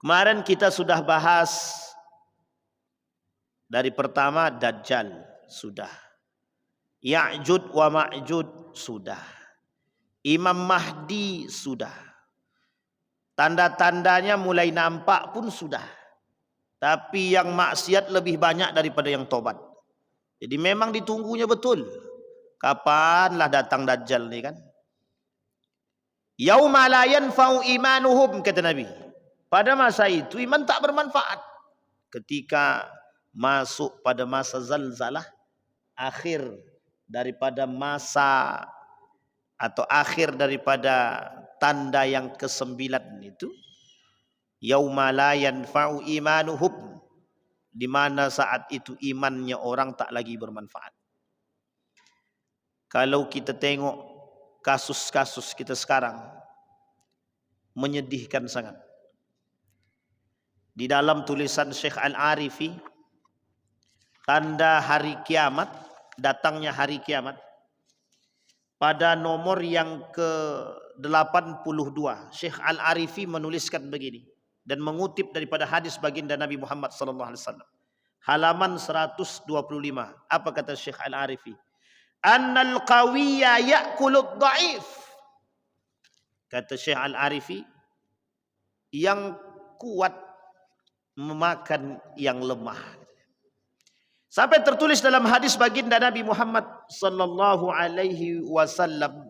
Kemarin kita sudah bahas dari pertama Dajjal sudah. Ya'jud wa Ma'jud sudah. Imam Mahdi sudah. Tanda-tandanya mulai nampak pun sudah. Tapi yang maksiat lebih banyak daripada yang tobat. Jadi memang ditunggunya betul. Kapanlah datang Dajjal ni kan? Yauma la yanfa'u imanuhum, kata Nabi. Pada masa itu iman tak bermanfaat. Ketika masuk pada masa zalzalah, akhir daripada masa atau akhir daripada tanda yang ke-9 itu, yauma la yanfa'u imanuhum, di mana saat itu imannya orang tak lagi bermanfaat. Kalau kita tengok kasus-kasus kita sekarang, menyedihkan sangat. Di dalam tulisan Syekh Al-Arifi, tanda hari kiamat, datangnya hari kiamat, pada nomor yang ke-82, Syekh Al-Arifi menuliskan begini dan mengutip daripada hadis baginda Nabi Muhammad sallallahu alaihi wasallam. Halaman 125. Apa kata Syekh Al-Arifi? Annal qawiyya ya'kulud dha'if. Kata Syekh Al-Arifi, yang kuat memakan yang lemah. Sampai tertulis dalam hadis baginda Nabi Muhammad sallallahu alaihi wasallam,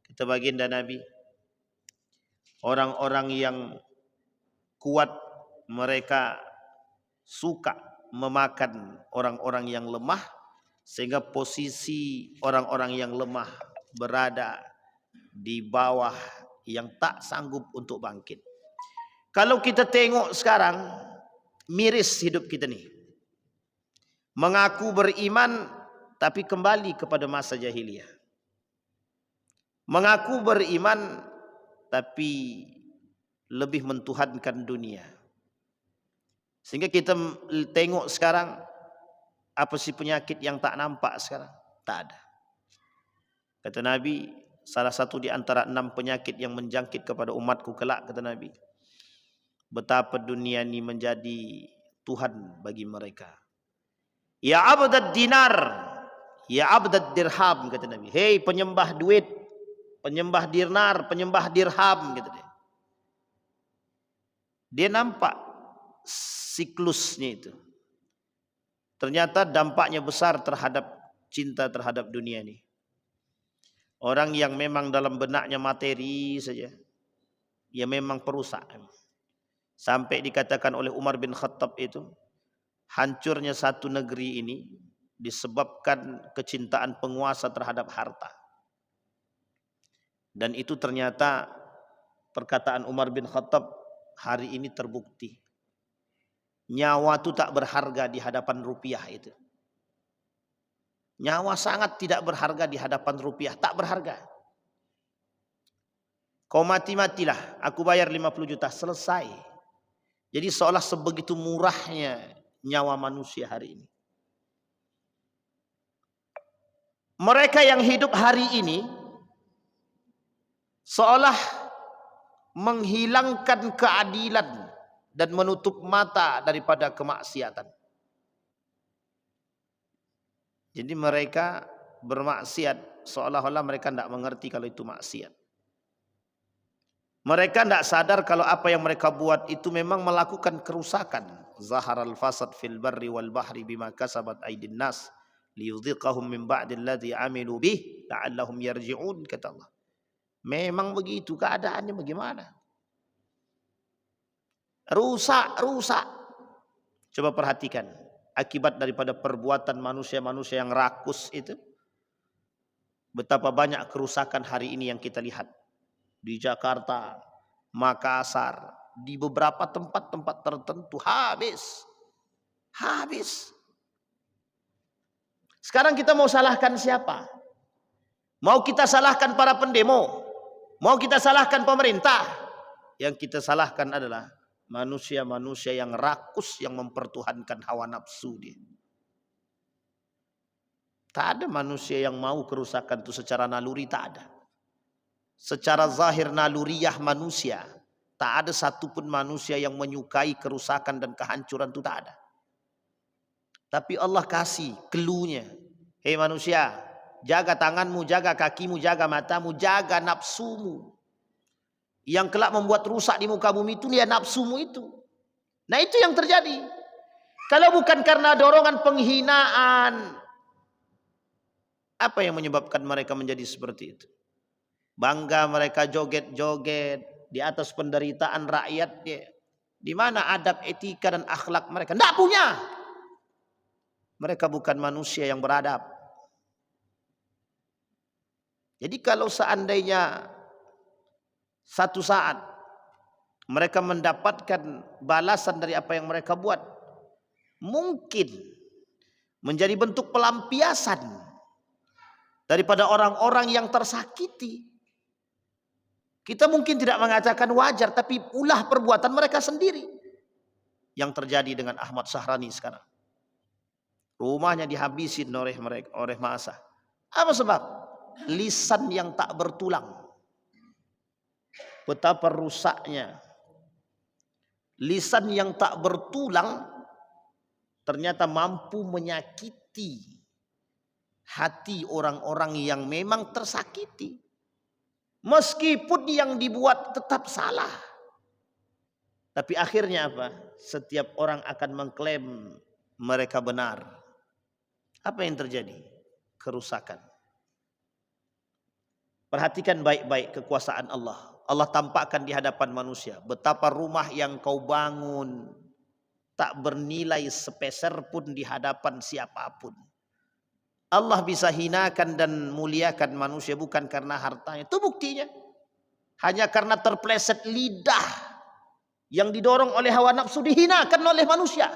kata baginda Nabi, orang-orang yang kuat mereka suka memakan orang-orang yang lemah, sehingga posisi orang-orang yang lemah berada di bawah yang tak sanggup untuk bangkit. Kalau kita tengok sekarang, miris hidup kita ni. Mengaku beriman tapi kembali kepada masa jahiliyah. Mengaku beriman tapi lebih mentuhankan dunia. Sehingga kita tengok sekarang, apa sih penyakit yang tak nampak sekarang? Tak ada. Kata Nabi, salah satu di antara 6 penyakit yang menjangkit kepada umatku kelak, kata Nabi, betapa dunia ini menjadi Tuhan bagi mereka. Ya abdad dinar, ya abdad dirham, kata Nabi. Hei penyembah duit, penyembah dinar, penyembah dirham, kata dia. Dia nampak siklusnya itu. Ternyata dampaknya besar terhadap cinta terhadap dunia ini. Orang yang memang dalam benaknya materi saja, ya memang perusak. Sampai dikatakan oleh Umar bin Khattab itu, hancurnya satu negeri ini disebabkan kecintaan penguasa terhadap harta. Dan itu ternyata perkataan Umar bin Khattab hari ini terbukti. Nyawa itu tak berharga di hadapan rupiah itu. Nyawa sangat tidak berharga di hadapan rupiah, tak berharga. Kau mati-matilah, aku bayar 50 juta, selesai. Jadi seolah sebegitu murahnya nyawa manusia hari ini. Mereka yang hidup hari ini seolah menghilangkan keadilan dan menutup mata daripada kemaksiatan. Jadi mereka bermaksiat seolah-olah mereka tidak mengerti kalau itu maksiat. Mereka tidak sadar kalau apa yang mereka buat itu memang melakukan kerusakan. Zaharal fasad fil barri wal bahri bima kasabat aydin nas liyudhiqahum min ba'dil ladzi amilu bih la'allahum yarji'un, kata Allah. Memang begitu keadaannya, bagaimana? Rusak. Coba perhatikan akibat daripada perbuatan manusia-manusia yang rakus itu. Betapa banyak kerusakan hari ini yang kita lihat. Di Jakarta, Makassar, di beberapa tempat-tempat tertentu habis. Sekarang kita mau salahkan siapa? Mau kita salahkan para pendemo? Mau kita salahkan pemerintah? Yang kita salahkan adalah manusia-manusia yang rakus, yang mempertuhankan hawa nafsu dia. Tak ada manusia yang mau kerusakan itu secara naluri, tak ada. Secara zahir naluriyah manusia Tak ada satupun manusia yang menyukai kerusakan dan kehancuran, itu tak ada. Tapi Allah kasih clue-nya. Hei manusia, jaga tanganmu, jaga kakimu, jaga matamu, jaga nafsumu. Yang kelak membuat rusak di muka bumi itu dia nafsumu itu. Nah itu yang terjadi. Kalau bukan karena dorongan penghinaan, apa yang menyebabkan mereka menjadi seperti itu? Bangga mereka joget-joget di atas penderitaan rakyatnya. Di mana adab, etika dan akhlak mereka? Tidak punya. Mereka bukan manusia yang beradab. Jadi kalau seandainya satu saat mereka mendapatkan balasan dari apa yang mereka buat, mungkin menjadi bentuk pelampiasan daripada orang-orang yang tersakiti. Kita mungkin tidak mengatakan wajar, tapi ulah perbuatan mereka sendiri. Yang terjadi dengan Ahmad Sahrani sekarang. Rumahnya dihabisin oleh mereka, oleh massa. Apa sebab? Lisan yang tak bertulang. Betapa rusaknya. Lisan yang tak bertulang ternyata mampu menyakiti hati orang-orang yang memang tersakiti. Meskipun yang dibuat tetap salah. Tapi akhirnya apa? Setiap orang akan mengklaim mereka benar. Apa yang terjadi? Kerusakan. Perhatikan baik-baik kekuasaan Allah. Allah tampakkan di hadapan manusia. Betapa rumah yang kau bangun tak bernilai sepeser pun di hadapan siapapun. Allah bisa hinakan dan muliakan manusia bukan karena hartanya. Itu buktinya. Hanya karena terpleset lidah yang didorong oleh hawa nafsu dihinakan oleh manusia.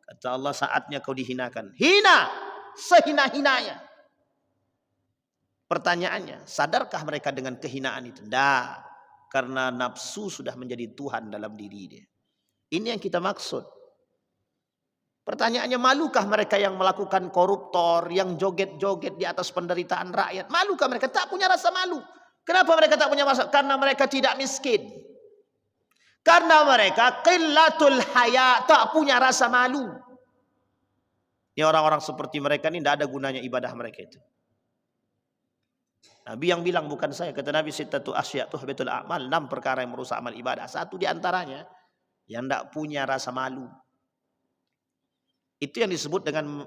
Kata Allah, saatnya kau dihinakan. Hina sehina-hinanya. Pertanyaannya, sadarkah mereka dengan kehinaan itu? Tidak. Karena nafsu sudah menjadi Tuhan dalam diri dia. Ini yang kita maksud. Pertanyaannya, malukah mereka yang melakukan koruptor, yang joget-joget di atas penderitaan rakyat? Malukah mereka? Tak punya rasa malu. Kenapa mereka tak punya rasa? Karena mereka tidak miskin. Karena mereka qillatul haya, tak punya rasa malu. Ini orang-orang seperti mereka ini tidak ada gunanya ibadah mereka itu. Nabi yang bilang, bukan saya. Kata Nabi, sittatu asya tuhbitul a'mal, 6 perkara yang merusak amal ibadah. Satu di antaranya yang tidak punya rasa malu. Itu yang disebut dengan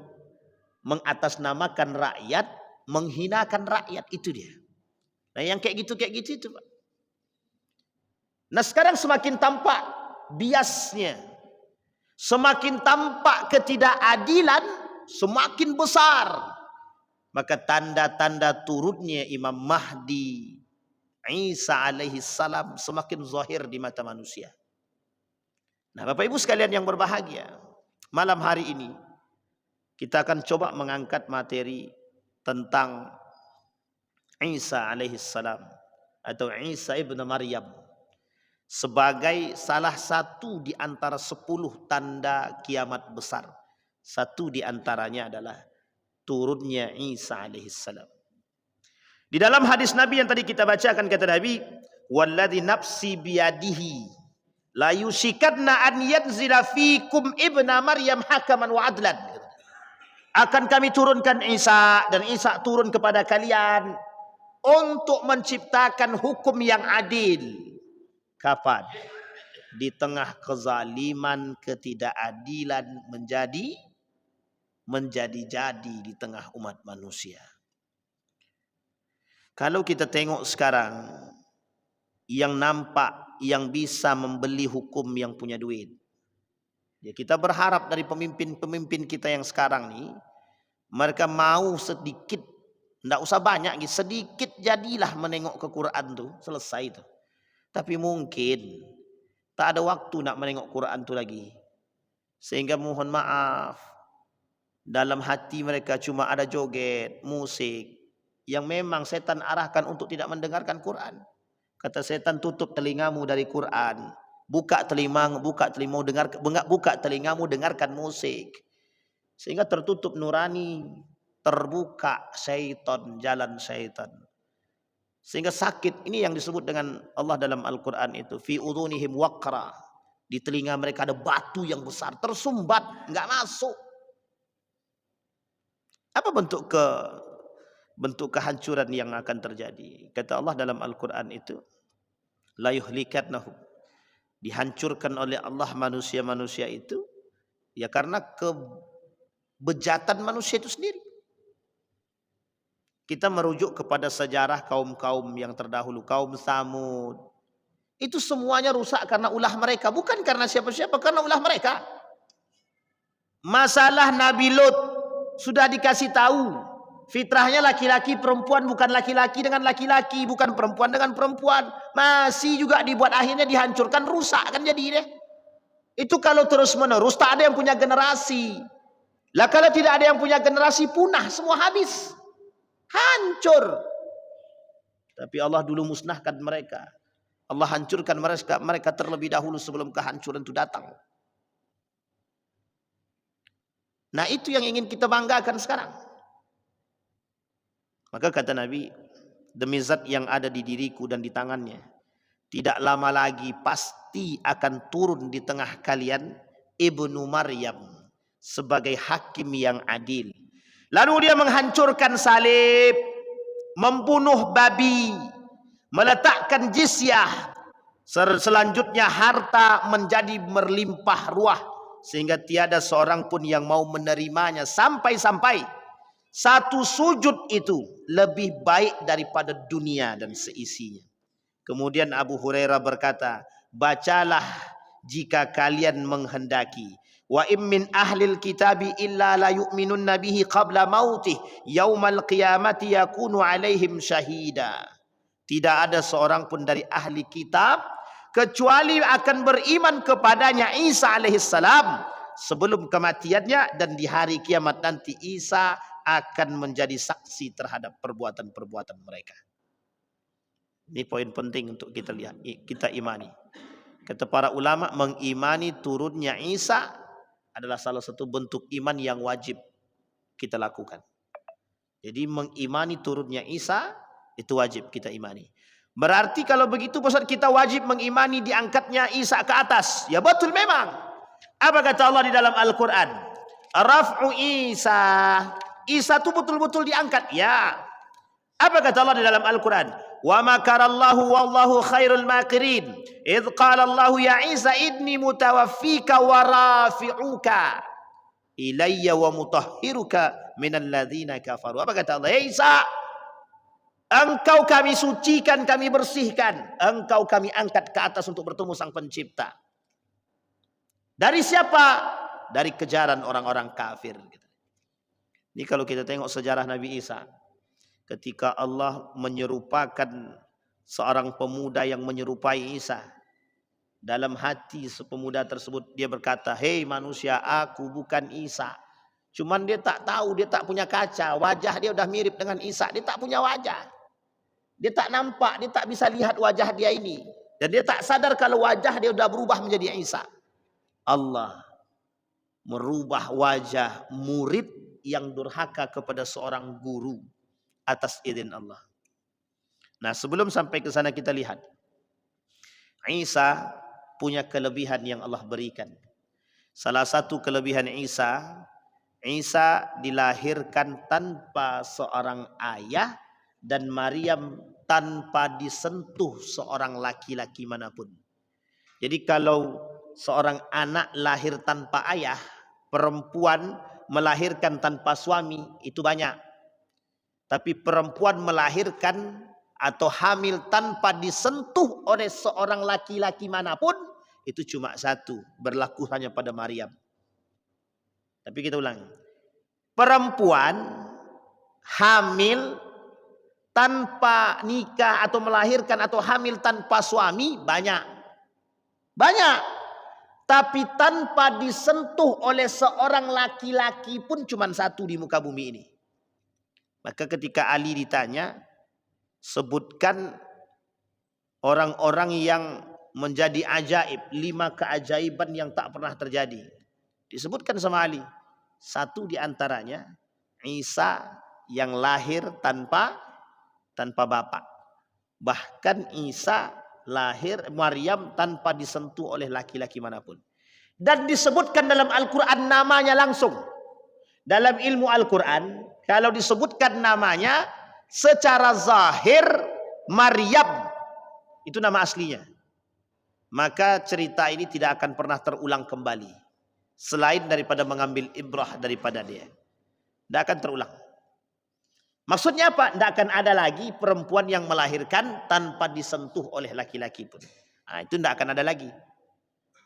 mengatasnamakan rakyat, menghinakan rakyat, itu dia. Nah yang kayak gitu itu Pak. Nah sekarang semakin tampak biasnya, semakin tampak ketidakadilan, semakin besar. Maka tanda-tanda turunnya Imam Mahdi Isa alaihi salam semakin zahir di mata manusia. Nah Bapak Ibu sekalian yang berbahagia, malam hari ini kita akan coba mengangkat materi tentang Isa alaihi salam atau Isa ibn Maryam sebagai salah satu di antara 10 tanda kiamat besar. Satu di antaranya adalah turunnya Isa alaihissalam. Di dalam hadis Nabi yang tadi kita bacakan, kata Nabi, "Walladzi nafsi biyadihi la yusikadna an yanzila fikum ibna Maryam hakaman wa adlan." Akan kami turunkan Isa, dan Isa turun kepada kalian untuk menciptakan hukum yang adil. Kapan? Di tengah kezaliman, ketidakadilan menjadi di tengah umat manusia. Kalau kita tengok sekarang, yang nampak, yang bisa membeli hukum yang punya duit. Ya, kita berharap dari pemimpin-pemimpin kita yang sekarang nih, mereka mau sedikit, tidak usah banyak, sedikit jadilah menengok ke Quran tuh, selesai itu. Tapi mungkin tak ada waktu nak menengok Quran tuh lagi. Sehingga mohon maaf, dalam hati mereka cuma ada joget, musik, yang memang setan arahkan untuk tidak mendengarkan Quran. Kata setan, tutup telingamu dari Quran, buka telingamu dengarkan musik, sehingga tertutup nurani, terbuka syaitan, jalan syaitan. Sehingga sakit. Ini yang disebut dengan Allah dalam Al-Quran itu. Fi udhunihim waqra. Di telinga mereka ada batu yang besar. Tersumbat. Nggak masuk. Apa bentuk kehancuran yang akan terjadi? Kata Allah dalam Al-Quran itu. La yuhlikatnahum. Dihancurkan oleh Allah manusia-manusia itu. Ya karena kebejatan manusia itu sendiri. Kita merujuk kepada sejarah kaum-kaum yang terdahulu, kaum Samud. Itu semuanya rusak karena ulah mereka, bukan karena siapa-siapa, karena ulah mereka. Masalah Nabi Lut sudah dikasih tahu, fitrahnya laki-laki perempuan, bukan laki-laki dengan laki-laki, bukan perempuan dengan perempuan. Masih juga dibuat, akhirnya dihancurkan, rusak kan jadi deh. Itu kalau terus menerus tak ada yang punya generasi. Lah kalau tidak ada yang punya generasi, punah semua, habis. Hancur. Tapi Allah dulu musnahkan mereka. Allah hancurkan mereka terlebih dahulu sebelum kehancuran itu datang. Nah itu yang ingin kita banggakan sekarang. Maka kata Nabi, demi zat yang ada di diriku dan di tangannya, tidak lama lagi pasti akan turun di tengah kalian Ibnu Maryam sebagai hakim yang adil. Lalu dia menghancurkan salib, membunuh babi, meletakkan jizyah. Selanjutnya harta menjadi berlimpah ruah sehingga tiada seorang pun yang mau menerimanya, sampai-sampai satu sujud itu lebih baik daripada dunia dan seisinya. Kemudian Abu Hurairah berkata, bacalah jika kalian menghendaki. Wa im min ahlil kitabi illa la yu'minunna bihi qabla mautih yaumal qiyamati yakunu alaihim syahida. Tidak ada seorang pun dari ahli kitab kecuali akan beriman kepadanya Isa alaihissalam sebelum kematiannya, dan di hari kiamat nanti Isa akan menjadi saksi terhadap perbuatan-perbuatan mereka. Ini poin penting untuk kita lihat, kita imani. Kata para ulama, mengimani turunnya Isa adalah salah satu bentuk iman yang wajib kita lakukan. Jadi mengimani turunnya Isa itu wajib kita imani. Berarti kalau begitu Ustaz, kita wajib mengimani diangkatnya Isa ke atas. Ya betul memang. Apa kata Allah di dalam Al-Quran? Raf'u Isa. Isa itu betul-betul diangkat. Ya. Apa kata Allah di dalam Al-Quran? Wa makarallahu wallahu khairul makirin. Idh qala Allahu ya Isa idni mutawaffika wa rafi'uka ilayya wa mutahhiruka minal ladzina kafaru. Apa kata Allah? Ya Isa, engkau kami sucikan, kami bersihkan, engkau kami angkat ke atas untuk bertemu Sang Pencipta. Dari siapa? Dari kejaran orang-orang kafir. Ini kalau kita tengok sejarah Nabi Isa, ketika Allah menyerupakan seorang pemuda yang menyerupai Isa, dalam hati pemuda tersebut dia berkata, hei manusia, aku bukan Isa. Cuman dia tak tahu, dia tak punya kaca, wajah dia udah mirip dengan Isa, dia tak punya wajah. Dia tak nampak, dia tak bisa lihat wajah dia ini. Dan dia tak sadar kalau wajah dia udah berubah menjadi Isa. Allah merubah wajah murid yang durhaka kepada seorang guru atas izin Allah. Nah, sebelum sampai ke sana kita lihat Isa punya kelebihan yang Allah berikan. Salah satu kelebihan Isa, Isa dilahirkan tanpa seorang ayah dan Maryam tanpa disentuh seorang laki-laki manapun. Jadi kalau seorang anak lahir tanpa ayah, perempuan melahirkan tanpa suami, itu banyak. Tapi perempuan melahirkan atau hamil tanpa disentuh oleh seorang laki-laki manapun, itu cuma satu, berlaku hanya pada Maryam. Tapi kita ulangi. Perempuan hamil tanpa nikah atau melahirkan atau hamil tanpa suami banyak. Banyak. Tapi tanpa disentuh oleh seorang laki-laki pun cuma satu di muka bumi ini. Maka ketika Ali ditanya, sebutkan orang-orang yang menjadi ajaib, 5 keajaiban yang tak pernah terjadi. Disebutkan sama Ali. Satu di antaranya Isa yang lahir tanpa bapak. Bahkan Isa lahir, Maryam tanpa disentuh oleh laki-laki manapun. Dan disebutkan dalam Al-Quran namanya langsung. Dalam ilmu Al-Quran, kalau disebutkan namanya secara zahir Maryam, itu nama aslinya. Maka cerita ini tidak akan pernah terulang kembali. Selain daripada mengambil ibrah daripada dia. Tidak akan terulang. Maksudnya apa? Tidak akan ada lagi perempuan yang melahirkan tanpa disentuh oleh laki-laki pun. Nah, itu tidak akan ada lagi.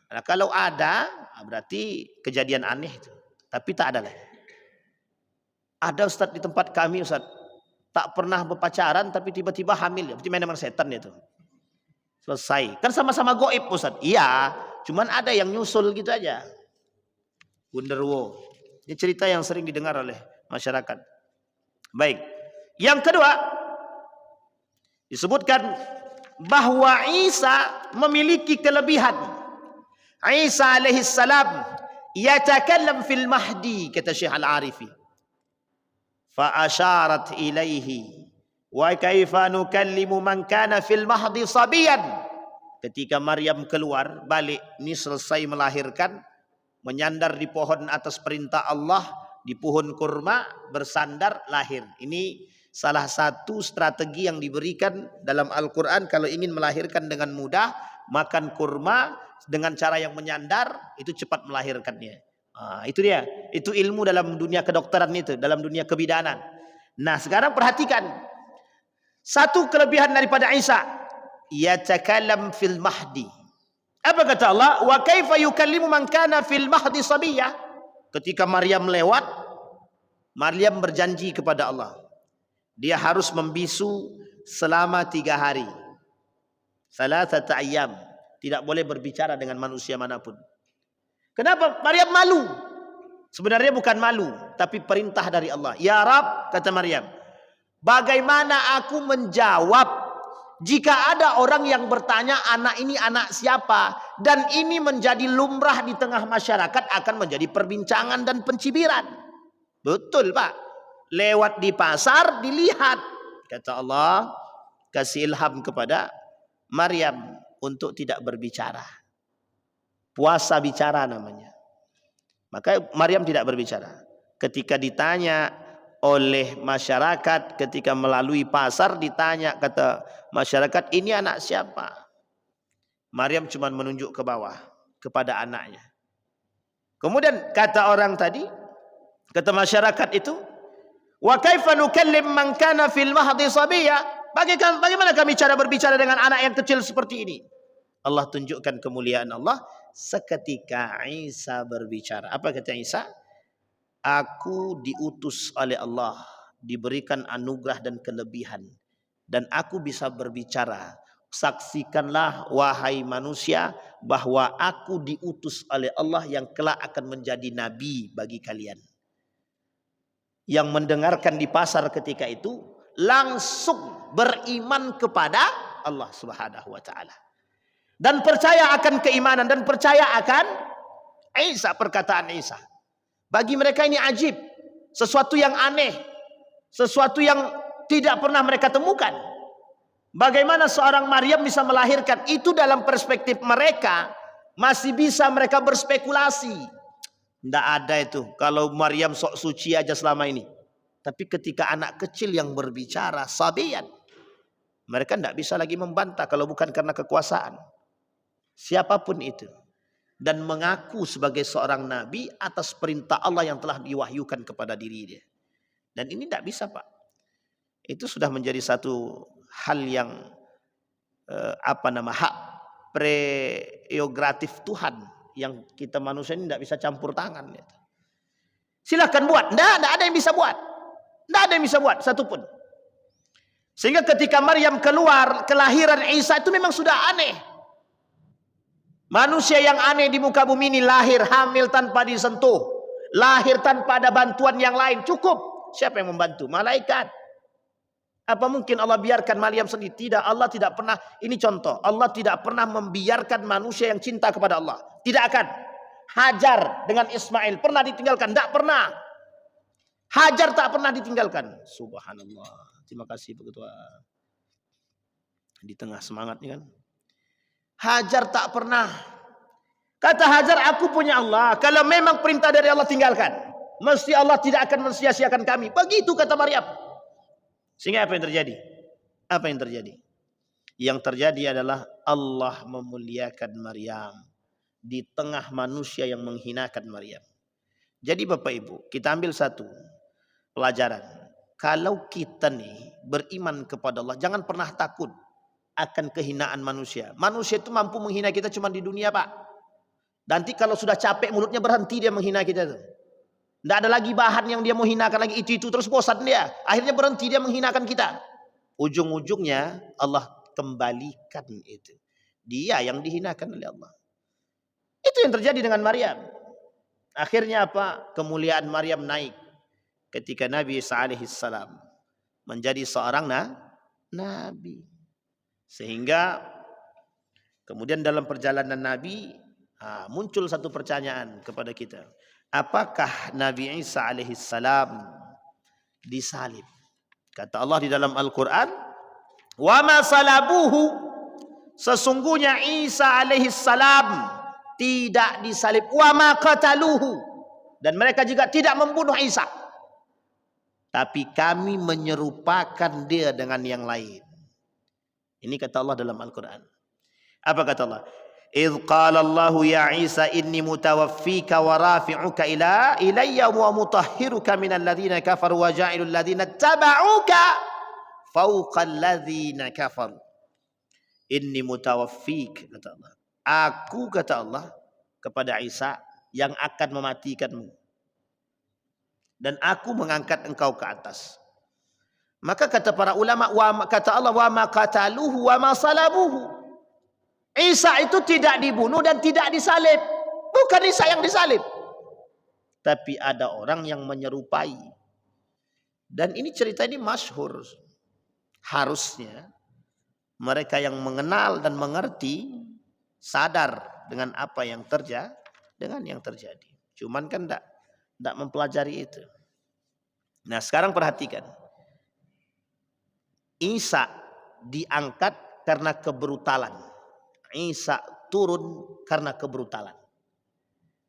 Nah, kalau ada, berarti kejadian aneh itu. Tapi tak ada lagi. Ada Ustaz di tempat kami, Ustaz. Tak pernah berpacaran tapi tiba-tiba hamil. Berarti main dengan setan itu. Selesai. Kan sama-sama goib, Ustaz. Iya, cuman ada yang nyusul gitu aja. Wonderwo. Ini cerita yang sering didengar oleh masyarakat. Baik. Yang kedua, disebutkan bahwa Isa memiliki kelebihan. Isa alaihi salam yatakallam fil mahdi, kata Syekh Al-Arifi. Fa asyarat ilaihi wa kaifa nukallimu man kana fil mahdi sabiyan. Ketika Maryam keluar balik, ini selesai melahirkan, menyandar di pohon atas perintah Allah, di pohon kurma bersandar lahir. Ini salah satu strategi yang diberikan dalam Al-Quran kalau ingin melahirkan dengan mudah, makan kurma dengan cara yang menyandar, itu cepat melahirkannya. Itu dia, itu ilmu dalam dunia kedokteran itu, dalam dunia kebidanan. Nah sekarang perhatikan, satu kelebihan daripada Isa, yatakallam fil mahdi. Apa kata Allah? Wa kaifa yukallimu man kana fil mahdi sabiyya. Ketika Maryam lewat, Maryam berjanji kepada Allah, dia harus membisu selama 3 hari. Salasata ayyam. Tidak boleh berbicara dengan manusia manapun. Kenapa? Maryam malu. Sebenarnya bukan malu, tapi perintah dari Allah. Ya Rab, kata Maryam, bagaimana aku menjawab jika ada orang yang bertanya anak ini anak siapa, dan ini menjadi lumrah di tengah masyarakat, akan menjadi perbincangan dan pencibiran. Betul Pak. Lewat di pasar dilihat. Kata Allah, kasih ilham kepada Maryam untuk tidak berbicara. Puasa bicara namanya. Maka Maryam tidak berbicara. Ketika ditanya oleh masyarakat, ketika melalui pasar ditanya, kata masyarakat, ini anak siapa? Maryam cuma menunjuk ke bawah kepada anaknya. Kemudian kata orang tadi, kata masyarakat itu, wa kaifa nukallim man kana fil mahdi sabiyya? Bagaimana kami cara berbicara dengan anak yang kecil seperti ini? Allah tunjukkan kemuliaan Allah. Seketika Isa berbicara. Apa kata Isa? Aku diutus oleh Allah, diberikan anugerah dan kelebihan, dan aku bisa berbicara. Saksikanlah wahai manusia bahwa aku diutus oleh Allah yang kelak akan menjadi nabi bagi kalian. Yang mendengarkan di pasar ketika itu langsung beriman kepada Allah Subhanahu wa taala. Dan percaya akan keimanan, dan percaya akan Isa, perkataan Isa. Bagi mereka ini ajib, sesuatu yang aneh, sesuatu yang tidak pernah mereka temukan. Bagaimana seorang Maryam bisa melahirkan? Itu dalam perspektif mereka masih bisa mereka berspekulasi. Tidak ada itu kalau Maryam sok suci aja selama ini. Tapi ketika anak kecil yang berbicara, sabiyan, mereka tidak bisa lagi membantah kalau bukan karena kekuasaan. Siapapun itu, dan mengaku sebagai seorang nabi atas perintah Allah yang telah diwahyukan kepada diri dia. Dan ini tidak bisa Pak. Itu sudah menjadi satu hal yang hak prerogatif Tuhan yang kita manusia ini tidak bisa campur tangan. Silahkan buat, tidak ada yang bisa buat, tidak ada yang bisa buat satupun. Sehingga ketika Maryam keluar, kelahiran Isa itu memang sudah aneh. Manusia yang aneh di muka bumi ini lahir hamil tanpa disentuh, lahir tanpa ada bantuan yang lain. Cukup. Siapa yang membantu? Malaikat. Apa mungkin Allah biarkan Maryam sendiri? Tidak, Allah tidak pernah. Ini contoh, Allah tidak pernah membiarkan manusia yang cinta kepada Allah. Tidak akan. Hajar dengan Ismail pernah ditinggalkan? Tidak pernah. Hajar tak pernah ditinggalkan. Subhanallah. Terima kasih Pak Ketua. Di tengah semangatnya kan. Hajar tak pernah. Kata Hajar, aku punya Allah. Kalau memang perintah dari Allah, tinggalkan. Mesti Allah tidak akan mensia-siakan kami. Begitu kata Maryam. Sehingga apa yang terjadi? Apa yang terjadi? Yang terjadi adalah Allah memuliakan Maryam di tengah manusia yang menghinakan Maryam. Jadi Bapak Ibu, kita ambil satu pelajaran. Kalau kita nih beriman kepada Allah, jangan pernah takut akan kehinaan manusia. Manusia itu mampu menghina kita cuma di dunia, Pak. Nanti kalau sudah capek mulutnya berhenti dia menghina kita tuh. Tidak ada lagi bahan yang dia mau hinakan lagi, itu terus bosan dia. Akhirnya berhenti dia menghinakan kita. Ujung-ujungnya Allah kembalikan itu. Dia yang dihinakan oleh Allah. Itu yang terjadi dengan Maryam. Akhirnya apa? Kemuliaan Maryam naik ketika Nabi Isa alaihissalam menjadi seorang nabi. Sehingga kemudian dalam perjalanan Nabi muncul satu pertanyaan kepada kita. Apakah Nabi Isa alaihissalam disalib? Kata Allah di dalam Al-Quran, wa ma salabuhu, sesungguhnya Isa alaihissalam tidak disalib. Wa ma qataluhu, dan mereka juga tidak membunuh Isa. Tapi kami menyerupakan dia dengan yang lain. Ini kata Allah dalam Al-Quran. Apa kata Allah? Idh qala Allahu ya Isa inni mutawaffika wa rafi'uka ilayya wa mutahhiruka minal ladzina kafaru wa ja'ilul ladzina taba'uka fawqa alladzina kafaru. Inni mutawaffik, kata Allah. Aku, kata Allah kepada Isa, yang akan mematikanmu. Dan aku mengangkat engkau ke atas. Maka kata para ulama, kata Allah, wa ma qataluhu wa ma salabuhu. Isa itu tidak dibunuh dan tidak disalib. Bukan Isa yang disalib. Tapi ada orang yang menyerupai. Dan ini cerita ini masyhur. Harusnya mereka yang mengenal dan mengerti sadar dengan apa yang terjadi. Cuman kan tidak mempelajari itu. Nah, sekarang perhatikan. Isa diangkat karena kebrutalan. Isa turun karena kebrutalan.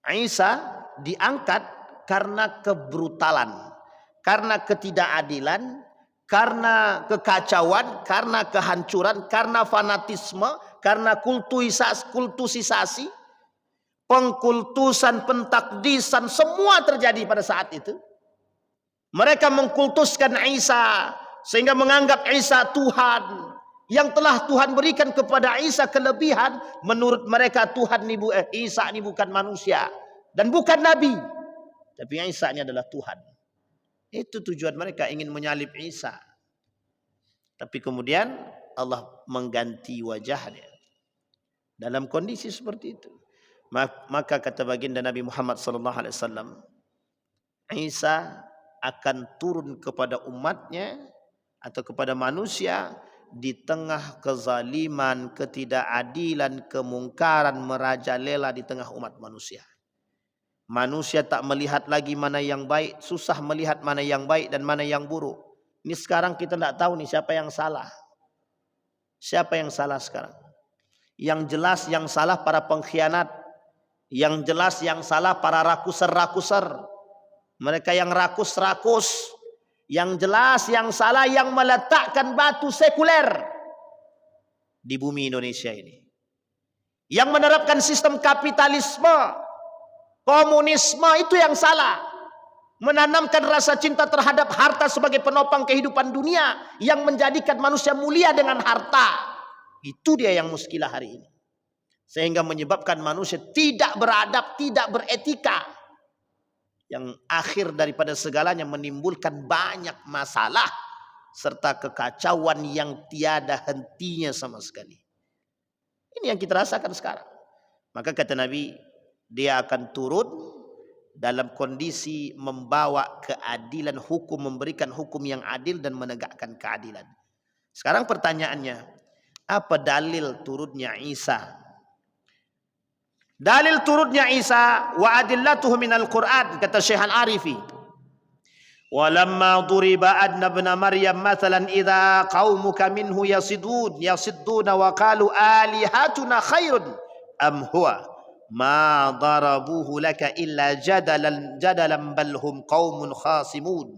Isa diangkat karena kebrutalan, karena ketidakadilan, karena kekacauan, karena kehancuran, karena fanatisme, karena kultusisasi, pengkultusan, pentakdisan, semua terjadi pada saat itu. Mereka mengkultuskan Isa sehingga menganggap Isa Tuhan. Yang telah Tuhan berikan kepada Isa kelebihan, menurut mereka Tuhan Isa ini bukan manusia dan bukan nabi, tapi Isa ini adalah Tuhan. Itu tujuan mereka, ingin menyalib Isa. Tapi kemudian Allah mengganti wajahnya dalam kondisi seperti itu. Maka kata baginda Nabi Muhammad SAW, Isa akan turun kepada umatnya atau kepada manusia di tengah kezaliman, ketidakadilan, kemungkaran merajalela di tengah umat manusia. Manusia tak melihat lagi mana yang baik, susah melihat mana yang baik dan mana yang buruk. Ini sekarang kita tidak tahu nih siapa yang salah. Siapa yang salah sekarang? Yang jelas yang salah para pengkhianat. Yang jelas yang salah para rakuser-rakuser. Mereka yang rakus-rakus. Yang jelas yang salah yang meletakkan batu sekuler di bumi Indonesia ini. Yang menerapkan sistem kapitalisme, komunisme, itu yang salah. Menanamkan rasa cinta terhadap harta sebagai penopang kehidupan dunia yang menjadikan manusia mulia dengan harta. Itu dia yang muskilah hari ini. Sehingga menyebabkan manusia tidak beradab, tidak beretika. Yang akhir daripada segalanya menimbulkan banyak masalah serta kekacauan yang tiada hentinya sama sekali. Ini yang kita rasakan sekarang. Maka kata Nabi, dia akan turun dalam kondisi membawa keadilan hukum, memberikan hukum yang adil dan menegakkan keadilan. Sekarang pertanyaannya, apa dalil turunnya Isa? Dalil turunnya Isa wa adillatuhu minal Quran, kata Syekh Al-Arifi. Walamma duriba adna ibn Maryam mathalan idza qaumuka minhu yasidduna wa qalu alihatuna khairun am huwa ma darabuhu laka illa jadalan bal hum qaumun khasimun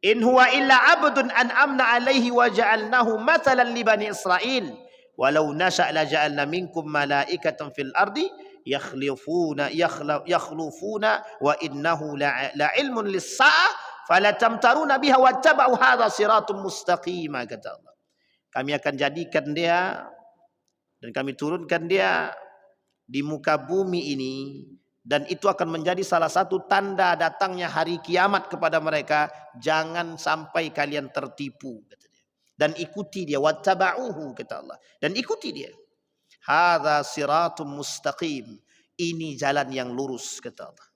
in huwa illa abdun an'amna alaihi wa ja'alnahu mathalan li bani Israil walau nasha' la ja'alna minkum malaikatan fil ardi yakhlufuna wa innahu la ilmun lis-sa'ah fala tamtaruna biha wattaba'u hadha siratun mustaqima, kata Allah. Kami akan jadikan dia dan kami turunkan dia di muka bumi ini, dan itu akan menjadi salah satu tanda datangnya hari kiamat kepada mereka. Jangan sampai kalian tertipu, kata dia. Dan ikuti dia, wattaba'uhu, kata Allah. Dan ikuti dia. Hadza siratun mustaqim. Ini jalan yang lurus, kata Allah.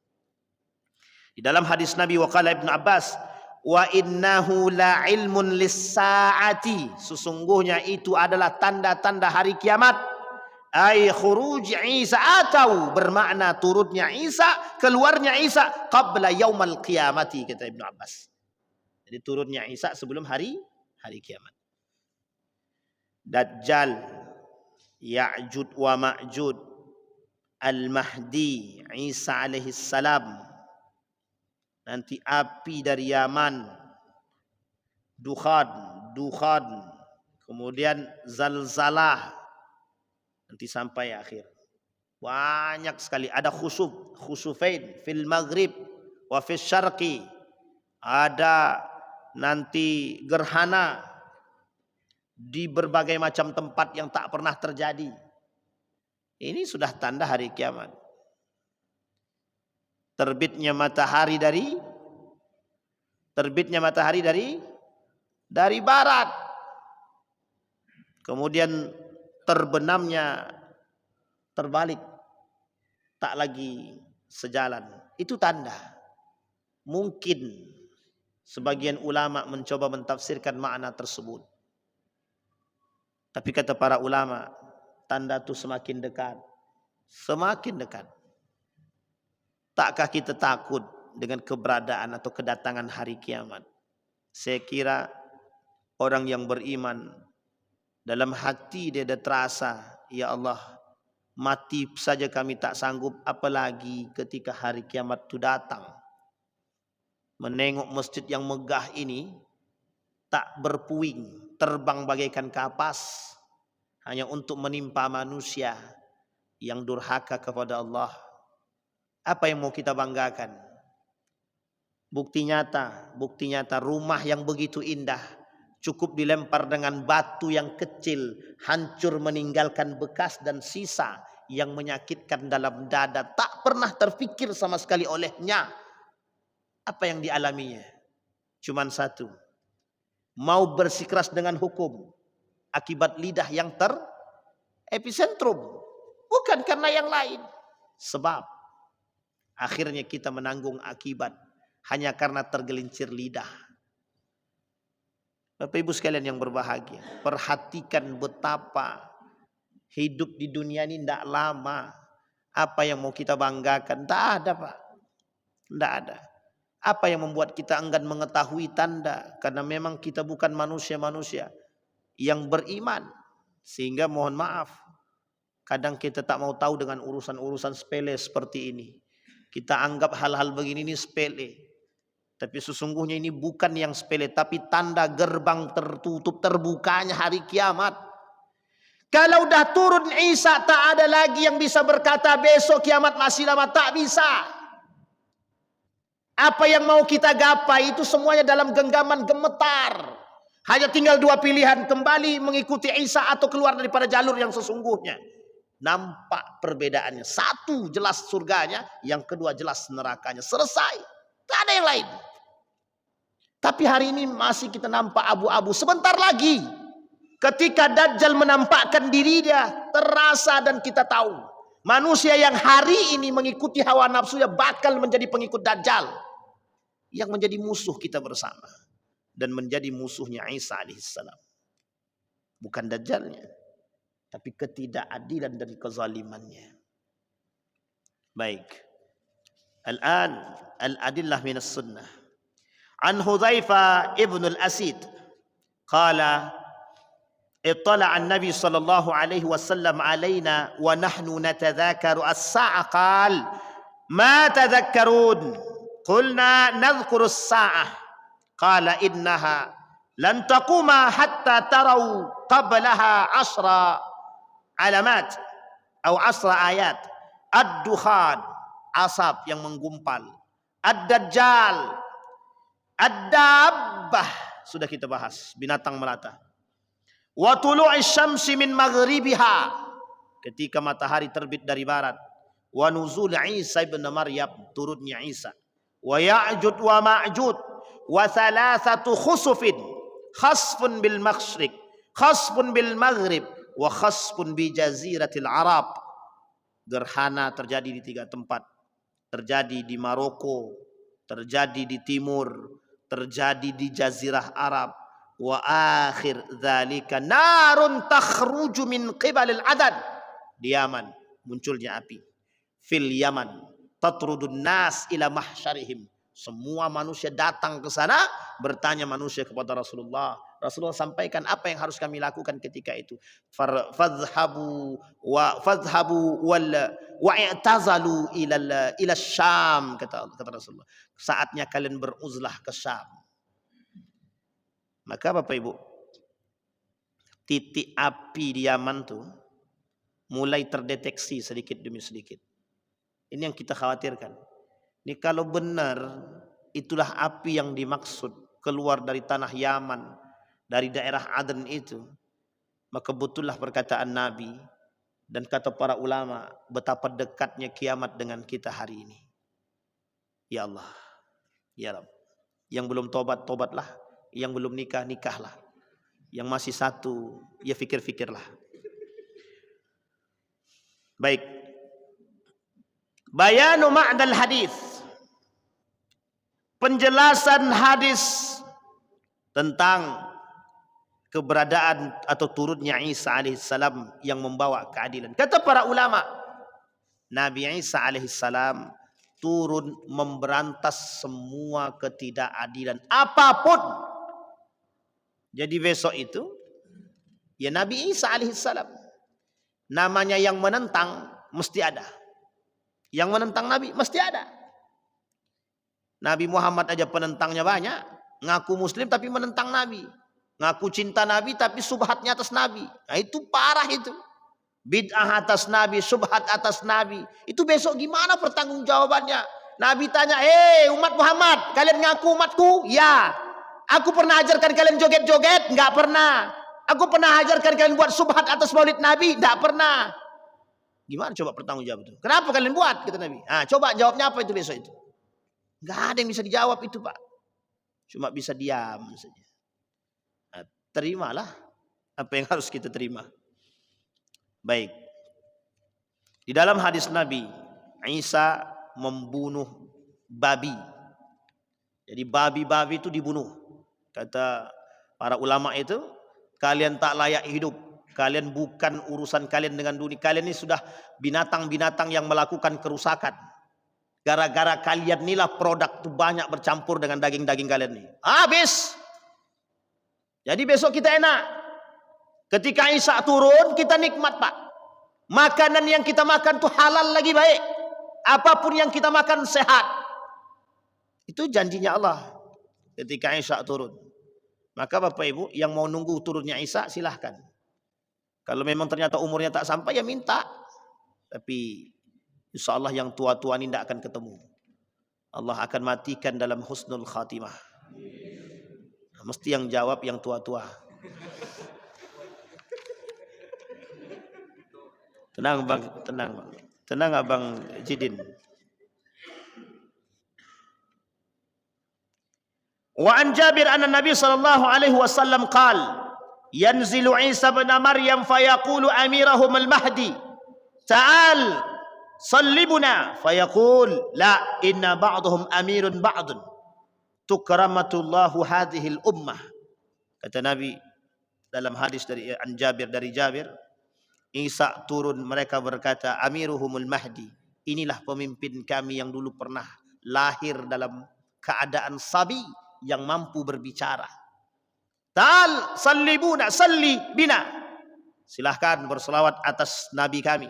Di dalam hadis Nabi waqala Ibn Abbas, wa innahu la ilmun lis-saati, sesungguhnya itu adalah tanda-tanda hari kiamat. Ay khuruj Isa, atau bermakna turunnya Isa, keluarnya Isa qabla yaumal qiyamati, kata Ibn Abbas. Jadi turunnya Isa sebelum hari kiamat. Dajjal, Ya'jud wa Ma'jud, Al-Mahdi, Isa alaihi salam, nanti api dari Yaman, dukhan, kemudian zalzalah, nanti sampai akhir. Banyak sekali. Ada khusufain fil maghrib wa fil syarqi. Ada nanti gerhana di berbagai macam tempat yang tak pernah terjadi. Ini sudah tanda hari kiamat. Terbitnya matahari dari barat, kemudian terbenamnya terbalik, tak lagi sejalan. Itu tanda. Mungkin sebagian ulama mencoba mentafsirkan makna tersebut, tapi kata para ulama, tanda itu semakin dekat. Takkah kita takut dengan keberadaan atau kedatangan hari kiamat? Saya kira orang yang beriman, dalam hati dia ada terasa, ya Allah, mati saja kami tak sanggup, apalagi ketika hari kiamat itu datang. Menengok masjid yang megah ini tak berpuing, terbang bagaikan kapas, hanya untuk menimpa manusia yang durhaka kepada Allah. Apa yang mau kita banggakan? Bukti nyata rumah yang begitu indah cukup dilempar dengan batu yang kecil, hancur meninggalkan bekas dan sisa yang menyakitkan dalam dada, tak pernah terfikir sama sekali olehnya. Apa yang dialaminya? Cuman satu, mau bersikeras dengan hukum akibat lidah yang epicentrum, bukan karena yang lain. Sebab akhirnya kita menanggung akibat hanya karena tergelincir lidah. Bapak Ibu sekalian yang berbahagia, perhatikan betapa hidup di dunia ini tidak lama. Apa yang mau kita banggakan? Tak ada, Pak. Tidak ada. Apa yang membuat kita enggan mengetahui tanda? Karena memang kita bukan manusia-manusia yang beriman. Sehingga mohon maaf, kadang kita tak mau tahu dengan urusan-urusan sepele seperti ini. Kita anggap hal-hal begini ini sepele. Tapi sesungguhnya ini bukan yang sepele, tapi tanda gerbang tertutup terbukanya hari kiamat. Kalau dah turun Isa, tak ada lagi yang bisa berkata besok kiamat masih lama, tak bisa. Apa yang mau kita gapai itu semuanya dalam genggaman gemetar. Hanya tinggal dua pilihan, kembali mengikuti Isa atau keluar daripada jalur yang sesungguhnya. Nampak perbedaannya. Satu jelas surganya, yang kedua jelas nerakanya. Selesai. Tak ada yang lain. Tapi hari ini masih kita nampak abu-abu. Sebentar lagi, ketika Dajjal menampakkan diri dia, terasa dan kita tahu. Manusia yang hari ini mengikuti hawa nafsunya bakal menjadi pengikut Dajjal. Yang menjadi musuh kita bersama. Dan menjadi musuhnya Isa alaihissalam. Bukan Dajjalnya, tapi ketidakadilan dan kezalimannya. Baik. Al-an al-adillah minas sunnah. An Hudzaifah ibn al-Asid qala اطلع النبي صلى الله عليه وسلم علينا ونحن نتذاكر الساعة قال ما تذكرون قلنا نذكر الساعة قال إنها لن تقوم حتى تروا قبلها 10 علامات أو 10 آيات ad-dukhan, asap yang menggumpal, ad-dajjal, ad-dabbah, sudah kita bahas, binatang melata, wa tulu'i syamsi min maghribiha, ketika matahari terbit dari barat, wa nuzul Isa ibn Maryam, turunnya Isa, wa Ya'jud wa Ma'jud, wa thalathatu khusufin, khasfun bil maghriq, khasfun bil maghrib, wa khasfun bi jaziratil Arab. Gerhana terjadi di 3 tempat. Terjadi di Maroko, terjadi di timur, terjadi di Jazirah Arab. Wa akhir dzalika narun takhruju min qibalil Adan. Di Yaman munculnya api. Fil Yaman tatrudun nas ila mahsyarihim. Semua manusia datang ke sana bertanya manusia kepada Rasulullah. Rasulullah sampaikan apa yang harus kami lakukan ketika itu. Fadhhabu wa i'tazalu ila Syam, kata Rasulullah. Saatnya kalian beruzlah ke Syam. Maka Bapak Ibu, titik api di Yaman tuh mulai terdeteksi sedikit demi sedikit. Ini yang kita khawatirkan. Ini kalau benar itulah api yang dimaksud keluar dari tanah Yaman, dari daerah Aden itu, maka betullah perkataan Nabi dan kata para ulama betapa dekatnya kiamat dengan kita hari ini. Ya Allah, ya Rabb. Yang belum tobat, tobatlah. Yang belum nikah, nikahlah. Yang masih satu, ya fikir-fikirlah. Baik. Bayanu ma'nal hadis. Penjelasan hadis tentang keberadaan atau turunnya Isa alaihissalam yang membawa keadilan. Kata para ulama, Nabi Isa alaihissalam turun memberantas semua ketidakadilan apapun. Jadi besok itu ya Nabi Isa alaihissalam. Namanya yang menentang mesti ada. Yang menentang Nabi mesti ada. Nabi Muhammad aja penentangnya banyak. Ngaku muslim tapi menentang Nabi. Ngaku cinta Nabi tapi subhatnya atas Nabi. Nah itu parah itu. Bid'ah atas Nabi, subhat atas Nabi. Itu besok gimana pertanggungjawabannya? Nabi tanya, umat Muhammad, kalian ngaku umatku? Ya. Aku pernah ajarkan kalian joget-joget? Enggak pernah. Aku pernah ajarkan kalian buat subhat atas maulid Nabi? Enggak pernah. Gimana coba pertanggungjawab itu? Kenapa kalian buat? Kata Nabi. Coba jawabnya apa itu besok itu? Enggak ada yang bisa dijawab itu, Pak. Cuma bisa diam saja. Terimalah apa yang harus kita terima. Baik. Di dalam hadis Nabi, Isa membunuh babi. Jadi babi-babi itu dibunuh. Kata para ulama itu, kalian tak layak hidup. Kalian bukan urusan kalian dengan dunia. Kalian ini sudah binatang-binatang yang melakukan kerusakan. Gara-gara kalian inilah produk itu banyak bercampur dengan daging-daging kalian ini. Habis. Jadi besok kita enak. Ketika Isa turun, kita nikmat, Pak. Makanan yang kita makan itu halal lagi baik. Apapun yang kita makan sehat. Itu janjinya Allah. Ketika Isa turun. Maka Bapak Ibu yang mau nunggu turunnya Isa silahkan. Kalau memang ternyata umurnya tak sampai ya minta. Tapi insya Allah yang tua-tua ini tidak akan ketemu. Allah akan matikan dalam husnul khatimah. Nah, mesti yang jawab yang tua-tua. Tenang bang, tenang bang. Tenang abang Jidin. Wa an Jabir anna Nabi sallallahu alaihi wasallam qala yanzilu Isa ibn Maryam fayaqulu amirahum al-Mahdi ta'al sallibuna fayaqul la inna ba'dahum amirun ba'dun tukramatullahu hadhil ummah. Kata Nabi dalam hadis dari an Jabir, dari Jabir, Isa turun, mereka berkata amiruhumul Mahdi, inilah pemimpin kami yang dulu pernah lahir dalam keadaan sabi, yang mampu berbicara. Ta'al sallibuna salli bina. Silahkan berselawat atas Nabi kami.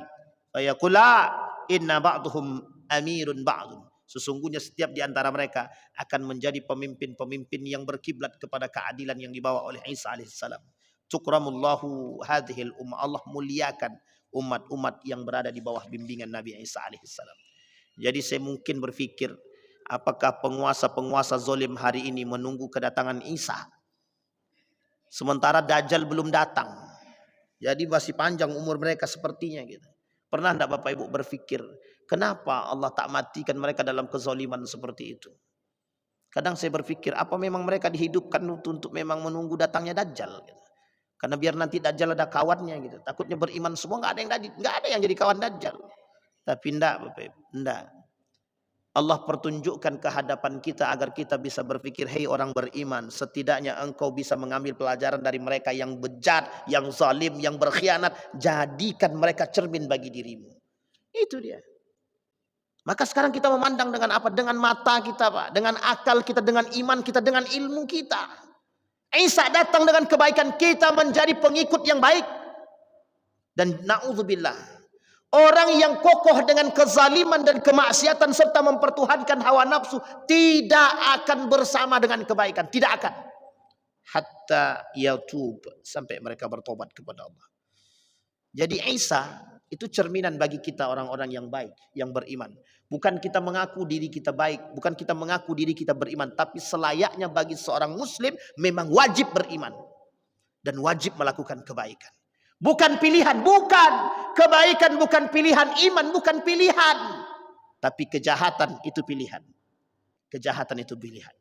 Fayaqula inna ba'duhum amirun ba'dun. Sesungguhnya setiap di antara mereka akan menjadi pemimpin-pemimpin yang berkiblat kepada keadilan yang dibawa oleh Isa alaihissalam. Tukramullahu hadhil ummah. Allah muliakan umat-umat yang berada di bawah bimbingan Nabi Isa alaihissalam. Jadi saya mungkin berfikir, apakah penguasa-penguasa zalim hari ini menunggu kedatangan Isa? Sementara Dajjal belum datang. Jadi masih panjang umur mereka sepertinya gitu. Pernah tidak Bapak Ibu berfikir, kenapa Allah tak matikan mereka dalam kezaliman seperti itu? Kadang saya berfikir, apa memang mereka dihidupkan untuk memang menunggu datangnya Dajjal gitu. Karena biar nanti Dajjal ada kawannya gitu. Takutnya beriman semua, nggak ada yang jadi kawan Dajjal. Tapi enggak Bapak Ibu, enggak. Allah pertunjukkan ke hadapan kita agar kita bisa berpikir, hei orang beriman, setidaknya engkau bisa mengambil pelajaran dari mereka yang bejat, yang zalim, yang berkhianat. Jadikan mereka cermin bagi dirimu. Itu dia. Maka sekarang kita memandang dengan apa? Dengan mata kita Pak, dengan akal kita, dengan iman kita, dengan ilmu kita. Isa datang dengan kebaikan, kita menjadi pengikut yang baik. Dan na'udzubillah, orang yang kokoh dengan kezaliman dan kemaksiatan serta mempertuhankan hawa nafsu tidak akan bersama dengan kebaikan. Tidak akan. Hatta yatub, sampai mereka bertobat kepada Allah. Jadi Isa itu cerminan bagi kita orang-orang yang baik, yang beriman. Bukan kita mengaku diri kita baik, bukan kita mengaku diri kita beriman, tapi selayaknya bagi seorang muslim memang wajib beriman dan wajib melakukan kebaikan. Bukan pilihan, bukan. Kebaikan bukan pilihan, iman bukan pilihan. Tapi kejahatan itu pilihan. Kejahatan itu pilihan.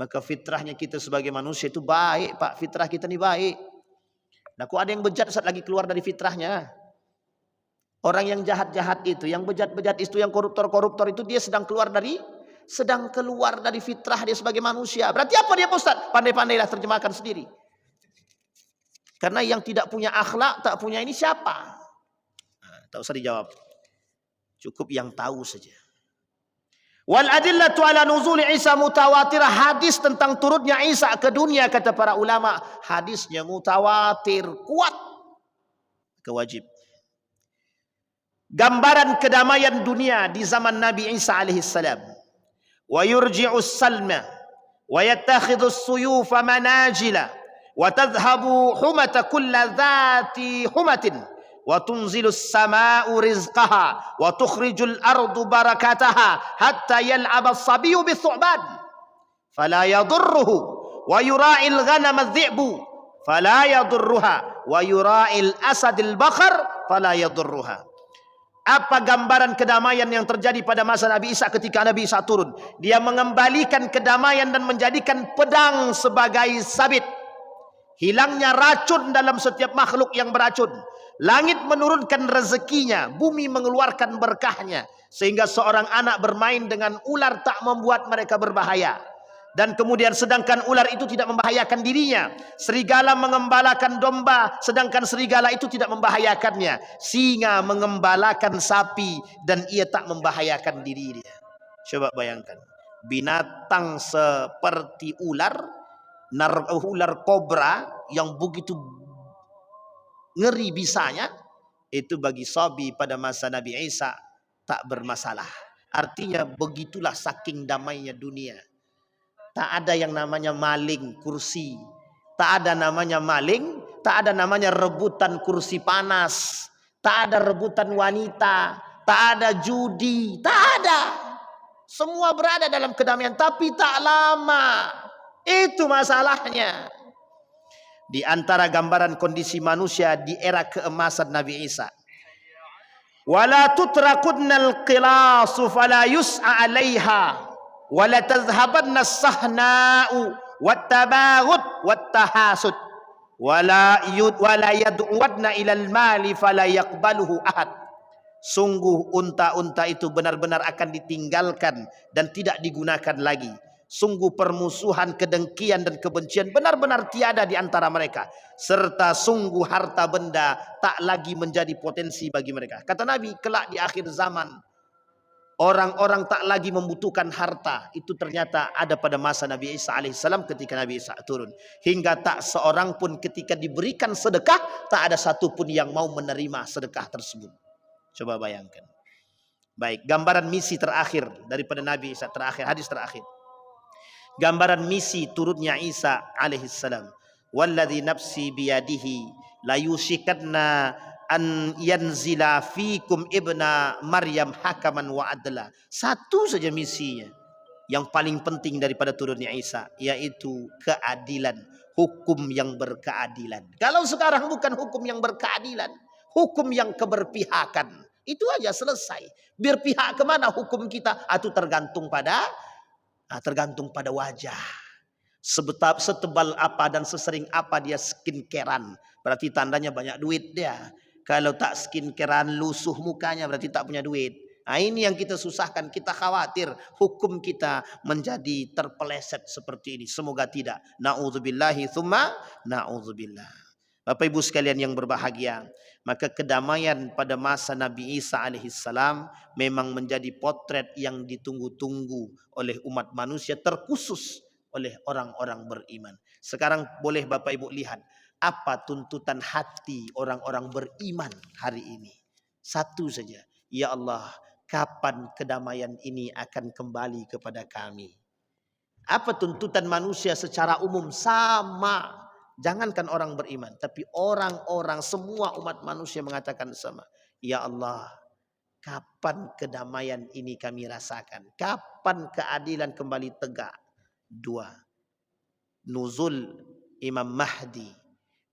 Maka fitrahnya kita sebagai manusia itu baik Pak. Fitrah kita ini baik. Nah kok ada yang bejat saat lagi keluar dari fitrahnya? Orang yang jahat-jahat itu, yang bejat-bejat itu, yang koruptor-koruptor itu, dia sedang keluar dari fitrah dia sebagai manusia. Berarti apa dia Pak Ustaz? Pandai-pandailah terjemahkan sendiri. Karena yang tidak punya akhlak, tak punya ini siapa? Nah, tak usah dijawab. Cukup yang tahu saja. Wal adillatu ala nuzuli Isa mutawatirah. Hadis tentang turunnya Isa ke dunia, kata para ulama, hadisnya mutawatir, kuat. Kewajib. Gambaran kedamaian dunia di zaman Nabi Isa alaihissalam. Wa yurji'us salma wa yattakhidus suyufa manajila وتذهب حمة كل ذات حمة وتنزل السماء رزقها وتخرج الأرض بركاتها حتى يلعب الصبي بالثعبان فلا يضره ويراعي الغنم الذئب فلا يضرها ويراعي الأسد البقر فلا يضرها. Apa gambaran kedamaian yang terjadi pada masa Nabi Isa ketika Nabi Isa turun? Dia mengembalikan kedamaian dan menjadikan pedang sebagai sabit. Hilangnya racun dalam setiap makhluk yang beracun. Langit menurunkan rezekinya, bumi mengeluarkan berkahnya, sehingga seorang anak bermain dengan ular tak membuat mereka berbahaya. Dan kemudian sedangkan ular itu tidak membahayakan dirinya. Serigala mengembalakan domba, sedangkan serigala itu tidak membahayakannya. Singa mengembalakan sapi dan ia tak membahayakan diri dia. Coba bayangkan, binatang seperti ular kobra yang begitu ngeri bisanya, itu bagi sabi pada masa Nabi Isa tak bermasalah. Artinya begitulah saking damainya dunia. Tak ada yang namanya maling kursi, tak ada namanya maling, tak ada namanya rebutan kursi panas, tak ada rebutan wanita, tak ada judi, tak ada. Semua berada dalam kedamaian, tapi tak lama. Itu masalahnya. Di antara gambaran kondisi manusia di era keemasan Nabi Isa. Wala tutrakunnal qilasu fala yus'a 'alaiha wala tadhhabanna as-sahna'u wat-tabaghut wat-tahasud wala yad'uwadna ilal mali fala yaqbaluhu ahad. Sungguh unta-unta itu benar-benar akan ditinggalkan dan tidak digunakan lagi. Sungguh permusuhan, kedengkian dan kebencian benar-benar tiada di antara mereka. Serta sungguh harta benda tak lagi menjadi potensi bagi mereka. Kata Nabi, kelak di akhir zaman Orang-orang tak lagi membutuhkan harta. Itu ternyata ada pada masa Nabi Isa alaihissalam ketika Nabi Isa turun. Hingga tak seorang pun ketika diberikan sedekah, tak ada satupun yang mau menerima sedekah tersebut. Coba bayangkan. Baik, gambaran misi terakhir daripada Nabi Isa terakhir, hadis terakhir. Gambaran misi turunnya Isa alaihissalam. Walladzi nafsi biyadihi la yusikanna an yanzila fikum ibna Maryam hakaman wa adla. Satu saja misinya yang paling penting daripada turunnya Isa, yaitu keadilan, hukum yang berkeadilan. Kalau sekarang bukan hukum yang berkeadilan, hukum yang keberpihakan. Itu aja selesai. Berpihak kemana hukum kita? Itu tergantung pada wajah. Setebal apa dan sesering apa dia skincarean, berarti tandanya banyak duit dia. Kalau tak skincarean, lusuh mukanya, berarti tak punya duit. Nah, ini yang kita susahkan. Kita khawatir hukum kita menjadi terpeleset seperti ini. Semoga tidak. Na'udzubillahi tsumma na'udzubillah. Bapak Ibu sekalian yang berbahagia, maka kedamaian pada masa Nabi Isa alaihissalam memang menjadi potret yang ditunggu-tunggu oleh umat manusia, terkhusus oleh orang-orang beriman. Sekarang boleh Bapak Ibu lihat apa tuntutan hati orang-orang beriman hari ini. Satu saja, ya Allah, kapan kedamaian ini akan kembali kepada kami? Apa tuntutan manusia secara umum? Sama. Jangankan orang beriman, tapi orang-orang, semua umat manusia mengatakan sama. Ya Allah, kapan kedamaian ini kami rasakan? Kapan keadilan kembali tegak? Dua, nuzul Imam Mahdi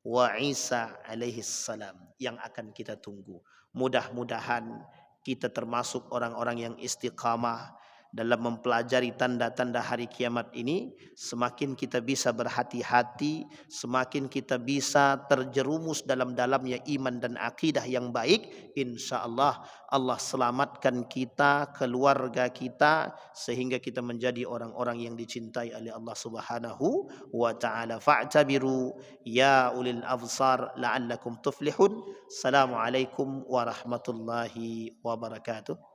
wa Isa alaihissalam yang akan kita tunggu. Mudah-mudahan kita termasuk orang-orang yang istiqamah dalam mempelajari tanda-tanda hari kiamat ini. Semakin kita bisa berhati-hati, semakin kita bisa terjerumus dalam-dalamnya iman dan akidah yang baik, insya Allah Allah selamatkan kita, keluarga kita, sehingga kita menjadi orang-orang yang dicintai oleh Allah Subhanahu wa ta'ala. Fa'tabiru ya ulil absar la'allakum tuflihun. Assalamualaikum warahmatullahi wabarakatuh.